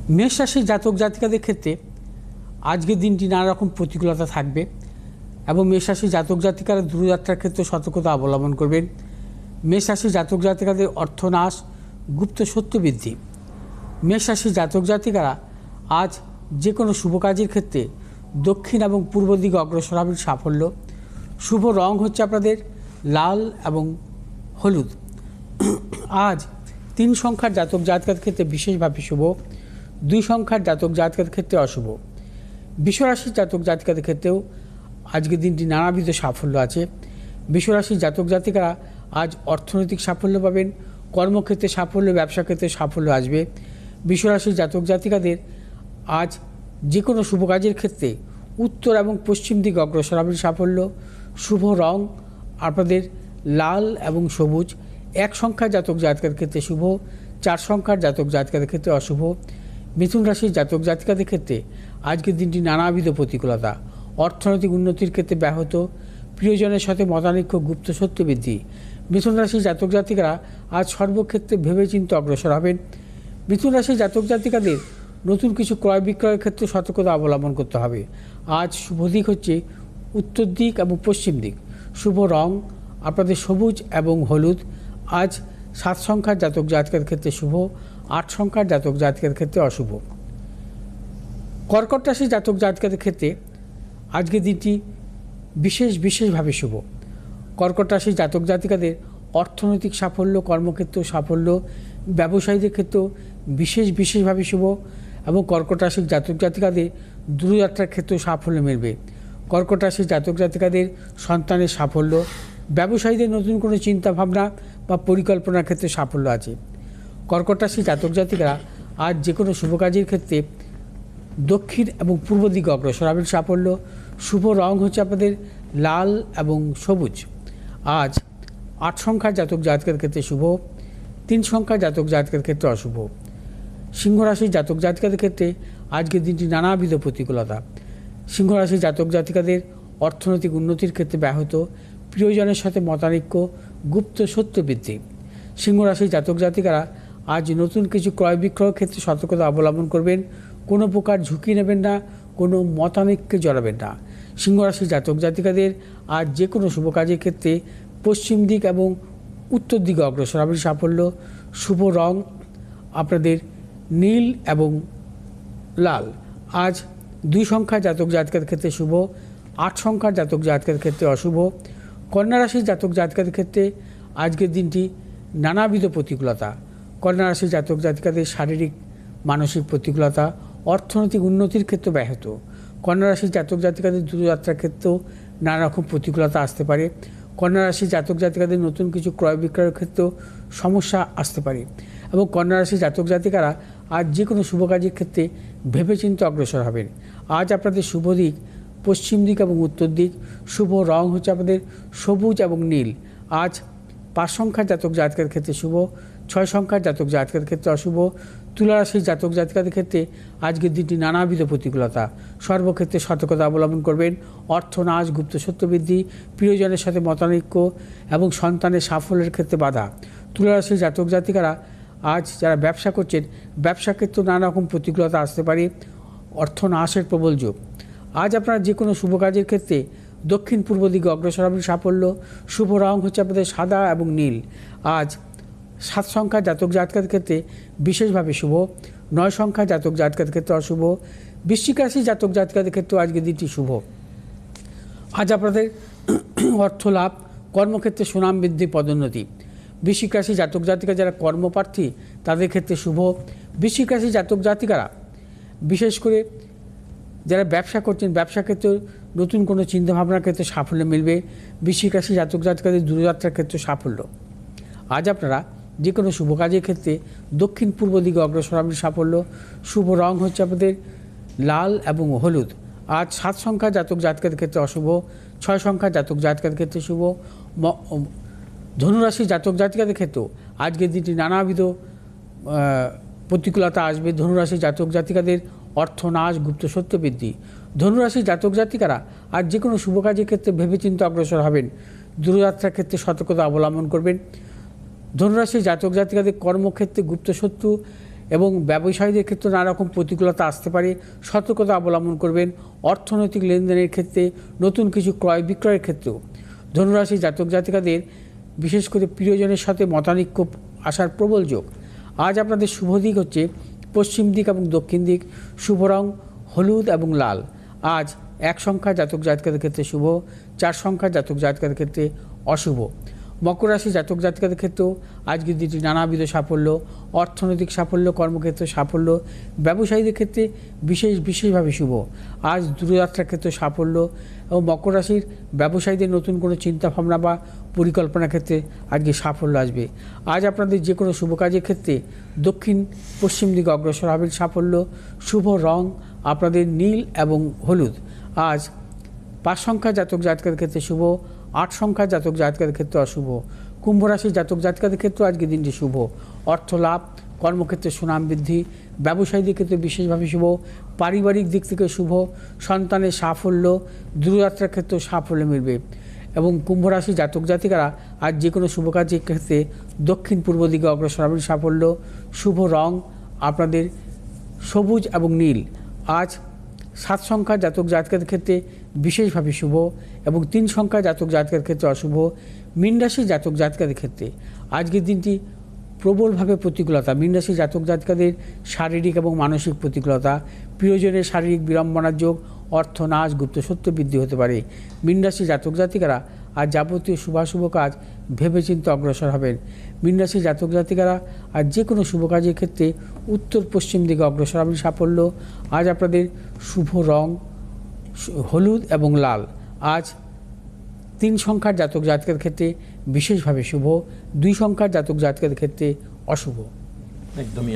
মেষ রাশির জাতক জাতিকাদের ক্ষেত্রে আজকের দিনটি নানা রকম প্রতিকূলতা থাকবে এবং মেষ রাশির জাতক জাতিকারা দূরযাত্রার ক্ষেত্রে সতর্কতা অবলম্বন করবেন। মেষ রাশির জাতক জাতিকাদের অর্থনাশ, গুপ্ত সত্য বৃদ্ধি। মেষ রাশির জাতক জাতিকারা আজ যে কোনো শুভ কাজের ক্ষেত্রে দক্ষিণ এবং পূর্ব দিকে অগ্রসর হবেন সাফল্য। শুভ রং হচ্ছে আপনাদের লাল এবং হলুদ। আজ 3 সংখ্যার জাতক জাতিকাদের ক্ষেত্রে বিশেষভাবে শুভ, 2 সংখ্যার জাতক জাতিকাদের ক্ষেত্রে অশুভ। বিশ্বরাশির জাতক জাতিকাদের ক্ষেত্রেও আজকের দিনটি নানাবিধ সাফল্য আছে। বিশ্বরাশির জাতক জাতিকারা আজ অর্থনৈতিক সাফল্য পাবেন, কর্মক্ষেত্রে সাফল্য, ব্যবসা ক্ষেত্রে সাফল্য আসবে। বিশ্বরাশির জাতক জাতিকাদের আজ যে কোনো শুভ কাজের ক্ষেত্রে উত্তর এবং পশ্চিম দিকে অগ্রসর হবেন সাফল্য। শুভ রং আপনাদের লাল এবং সবুজ। 1 সংখ্যার জাতক জাতিকাদের ক্ষেত্রে শুভ, 4 সংখ্যার জাতক জাতিকাদের ক্ষেত্রে অশুভ। মিথুন রাশির জাতক জাতিকাদের ক্ষেত্রে আজকের দিনটি নানাবিধ প্রতিকূলতা, অর্থনৈতিক উন্নতির ক্ষেত্রে ব্যাহত, প্রিয়জনের সাথে মতানৈক্য, গুপ্ত সত্য বৃদ্ধি। মিথুন রাশির জাতক জাতিকারা আজ সর্বক্ষেত্রে ভেবেচিন্তে অগ্রসর হবেন। মিথুন রাশির জাতক জাতিকাদের নতুন কিছু ক্রয় বিক্রয়ের ক্ষেত্রে সতর্কতা অবলম্বন করতে হবে। আজ শুভ দিক হচ্ছে উত্তর দিক এবং পশ্চিম দিক। শুভ রং আপনাদের সবুজ এবং হলুদ। আজ 7 সংখ্যার জাতক জাতিকাদের ক্ষেত্রে শুভ, 8 সংখ্যার জাতক জাতিকাদের ক্ষেত্রে অশুভ। কর্কট রাশির জাতক জাতিকাদের ক্ষেত্রে আজকের দিনটি বিশেষভাবে শুভ। কর্কট রাশির জাতক জাতিকাদের অর্থনৈতিক সাফল্য, কর্মক্ষেত্র সাফল্য, ব্যবসায়ীদের ক্ষেত্রেও বিশেষভাবে শুভ এবং কর্কট রাশির জাতক জাতিকাদের দূরযাত্রার ক্ষেত্রেও সাফল্য মিলবে। কর্কট রাশির জাতক জাতিকাদের সন্তানের সাফল্য, ব্যবসায়ীদের নতুন কোনো চিন্তাভাবনা বা পরিকল্পনার ক্ষেত্রে সাফল্য আছে। কর্কট রাশির জাতক জাতিকারা আজ যে কোনো শুভ কাজের ক্ষেত্রে দক্ষিণ এবং পূর্ব দিকে অগ্রসর হবেন সাফল্য। শুভ রং হচ্ছে আপনাদের লাল এবং সবুজ। আজ 8 সংখ্যার জাতক জাতিকাদের ক্ষেত্রে শুভ, 3 সংখ্যার জাতক জাতিকাদের ক্ষেত্রে অশুভ। সিংহ রাশির জাতক জাতিকাদের ক্ষেত্রে আজকের দিনটি নানাবিধ প্রতিকূলতা। সিংহ রাশির জাতক জাতিকাদের অর্থনৈতিক উন্নতির ক্ষেত্রে ব্যাহত, প্রিয়জনের সাথে মতানৈক্য, গুপ্ত সত্য বৃদ্ধি। সিংহ রাশির জাতক জাতিকারা আজ নতুন কিছু ক্রয় বিক্রয়ের ক্ষেত্রে সতর্কতা অবলম্বন করবেন। কোনো প্রকার ঝুঁকি নেবেন না, কোনো মতানৈক্যে জড়াবেন না। সিংহ রাশির জাতক জাতিকাদের আজ যে কোনো শুভ কাজের ক্ষেত্রে পশ্চিম দিক এবং উত্তর দিকে অগ্রসর হবেন সাফল্য। শুভ রং আপনাদের নীল এবং লাল। আজ 2 সংখ্যার জাতক জাতিকাদের ক্ষেত্রে শুভ, 8 সংখ্যার জাতক জাতিকাদের ক্ষেত্রে অশুভ। কন্যা রাশির জাতক জাতিকাদের ক্ষেত্রে আজকের দিনটি নানাবিধ প্রতিকূলতা। কন্যা রাশির জাতক জাতিকাদের শারীরিক মানসিক প্রতিকূলতা, অর্থনৈতিক উন্নতির ক্ষেত্রে ব্যাহত। কন্যা রাশির জাতক জাতিকাদের দূরযাত্রার ক্ষেত্রেও নানা রকম প্রতিকূলতা আসতে পারে। কন্যা রাশির জাতক জাতিকাদের নতুন কিছু ক্রয় বিক্রয়ের ক্ষেত্রেও সমস্যা আসতে পারে এবং কন্যা রাশির জাতক জাতিকারা আজ যে কোনো শুভ কাজের ক্ষেত্রে ভেবেচিন্তে অগ্রসর হবেন। আজ আপনাদের শুভ দিক পশ্চিম দিক এবং উত্তর দিক। শুভ রং হচ্ছে আপনাদের সবুজ এবং নীল। আজ 5 সংখ্যার জাতক জাতিকাদের ক্ষেত্রে শুভ, 6 সংখ্যার জাতক জাতিকাদের ক্ষেত্রে অশুভ। তুলা রাশির জাতক জাতিকাদের ক্ষেত্রে আজকের দিনটি নানাবিধ প্রতিকূলতা, সর্বক্ষেত্রে সতর্কতা অবলম্বন করবেন। অর্থনাশ, গুপ্ত সত্য বৃদ্ধি, প্রিয়জনের সাথে মতানৈক্য এবং সন্তানের সাফল্যের ক্ষেত্রে বাধা। তুলা রাশির জাতক জাতিকারা আজ যারা ব্যবসা করছেন, ব্যবসা ক্ষেত্রে নানা রকম প্রতিকূলতা আসতে পারে, অর্থনাশের প্রবল যোগ। আজ আপনারা যে কোনো শুভ কাজের ক্ষেত্রে দক্ষিণ পূর্ব দিকে অগ্রসর হবেন সাফল্য। শুভ রং হচ্ছে আপনাদের সাদা এবং নীল। আজ 7 সংখ্যার জাতক জাতিকাদের ক্ষেত্রে বিশেষভাবে শুভ, 9 সংখ্যার জাতক জাতিকাদের ক্ষেত্রে অশুভ। বৃশ্চিক রাশির জাতক জাতিকাদের ক্ষেত্রেও আজকের দিনটি শুভ। আজ আপনাদের অর্থ লাভ, কর্মক্ষেত্রে সুনাম বৃদ্ধি, পদোন্নতি। বৃশ্চিক রাশির জাতক জাতিকা যারা কর্মপ্রার্থী তাদের ক্ষেত্রে শুভ। বৃশ্চিক রাশির জাতক জাতিকারা বিশেষ করে যারা ব্যবসা করছেন, ব্যবসা ক্ষেত্রে নতুন কোনো চিন্তাভাবনার ক্ষেত্রে সাফল্য মিলবে। বৃশ্চিক রাশির জাতক জাতিকাদের দূরযাত্রার ক্ষেত্রে সাফল্য। আজ আপনারা যে কোনো শুভ কাজের ক্ষেত্রে দক্ষিণ পূর্ব দিকে অগ্রসর হবেন সাফল্য। শুভ রং হচ্ছে আপনাদের লাল এবং হলুদ। আজ 7 সংখ্যার জাতক জাতিকাদের ক্ষেত্রে অশুভ, 6 সংখ্যার জাতক জাতিকাদের ক্ষেত্রে শুভ। ধনুরাশির জাতক জাতিকাদের ক্ষেত্রেও আজকের দিনটি নানাবিধ প্রতিকূলতা আসবে। ধনুরাশির জাতক জাতিকাদের অর্থনাশ, গুপ্ত সত্য বৃদ্ধি। ধনুরাশির জাতক জাতিকারা আজ যে কোনো শুভ কাজের ক্ষেত্রে ভেবেচিন্তে অগ্রসর হবেন। দূরযাত্রার ক্ষেত্রে সতর্কতা অবলম্বন করবেন। ধনুরাশির জাতক জাতিকাদের কর্মক্ষেত্রে গুপ্ত শত্রু এবং ব্যবসায়ীদের ক্ষেত্রে নানা রকম প্রতিকূলতা আসতে পারে, সতর্কতা অবলম্বন করবেন। অর্থনৈতিক লেনদেনের ক্ষেত্রে, নতুন কিছু ক্রয় বিক্রয়ের ক্ষেত্রেও ধনুরাশি জাতক জাতিকাদের বিশেষ করে প্রিয়জনের সাথে মতানৈক্য আসার প্রবল যোগ। আজ আপনাদের শুভ দিক হচ্ছে পশ্চিম দিক এবং দক্ষিণ দিক। শুভ রং হলুদ এবং লাল। আজ 1 সংখ্যা জাতক জাতিকাদের ক্ষেত্রে শুভ, 4 সংখ্যা জাতক জাতিকাদের ক্ষেত্রে অশুভ। মকর রাশি জাতক জাতিকাদের ক্ষেত্রেও আজকের দিনটি নানাবিধ সাফল্য, অর্থনৈতিক সাফল্য, কর্মক্ষেত্রে সাফল্য, ব্যবসায়ীদের ক্ষেত্রে বিশেষভাবে শুভ। আজ দূরযাত্রার ক্ষেত্রে সাফল্য এবং মকর রাশির ব্যবসায়ীদের নতুন কোনো চিন্তাভাবনা বা পরিকল্পনার ক্ষেত্রে আজকে সাফল্য আসবে। আজ আপনাদের যে কোনো শুভ কাজের ক্ষেত্রে দক্ষিণ পশ্চিম দিকে অগ্রসর হবেন সাফল্য। শুভ রং আপনাদের নীল এবং হলুদ। আজ 5 সংখ্যা জাতক জাতিকাদের ক্ষেত্রে শুভ, 8 সংখ্যা জাতক জাতিকাদের ক্ষেত্রে অশুভ। কুম্ভ রাশির জাতক জাতিকাদের ক্ষেত্রে আজকের দিনটি শুভ। অর্থ লাভ, কর্মক্ষেত্রে সুনাম বৃদ্ধি, ব্যবসায়ীদের ক্ষেত্রে বিশেষভাবে শুভ। পারিবারিক দিক থেকে শুভ, সন্তানের সাফল্য, দূরযাত্রার ক্ষেত্রেও সাফল্য মিলবে। এবং কুম্ভ রাশি জাতক জাতিকারা আজ যে কোনো শুভ কাজের ক্ষেত্রে দক্ষিণ পূর্ব দিকে অগ্রসর হবেন সাফল্য। শুভ রং আপনাদের সবুজ এবং নীল। আজ 7 সংখ্যা জাতক জাতকের ক্ষেত্রে বিশেষভাবে শুভ এবং 3 সংখ্যা জাতক জাতকের ক্ষেত্রে অশুভ। মীন রাশি জাতক জাতকের ক্ষেত্রে আজকের দিনটি প্রবলভাবে প্রতিকূলতা। মীন রাশি জাতক জাতকের শারীরিক এবং মানসিক প্রতিকূলতা, প্রিয়জনের শারীরিক বিড়ম্বনার যোগ, অর্থনাশ, গুপ্তসত্য বৃদ্ধি হতে পারে। মীন রাশি জাতক জাতিকারা আজ যাবতীয় শুভাশুভ কাজ ভেবেচিন্তে অগ্রসর হবেন। মীন রাশি জাতক জাতিকারা আজ যে কোনো শুভ কাজের ক্ষেত্রে উত্তর পশ্চিম দিকে অগ্রসর হবেন সাফল্য। আজ আপনাদের শুভ রং হলুদ এবং লাল। আজ 3 সংখ্যার জাতক জাতকের ক্ষেত্রে বিশেষভাবে শুভ, 2 সংখ্যার জাতক জাতকের ক্ষেত্রে অশুভ। একদমই